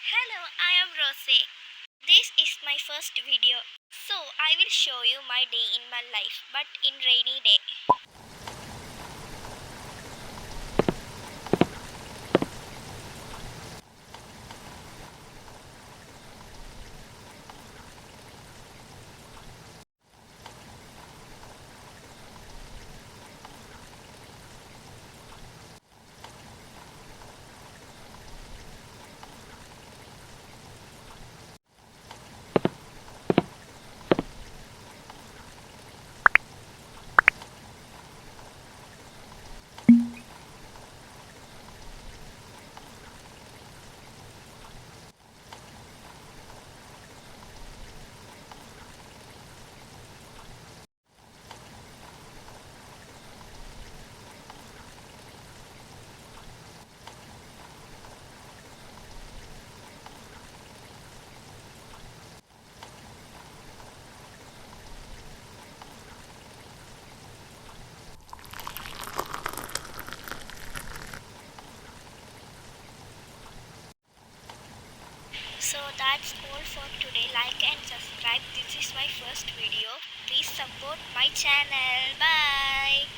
Hello, I am Rosè. This is my first video. So, I will show you my day in my life, but in rainy day. So that's all for today. Like and subscribe. This is my first video. Please support my channel. Bye.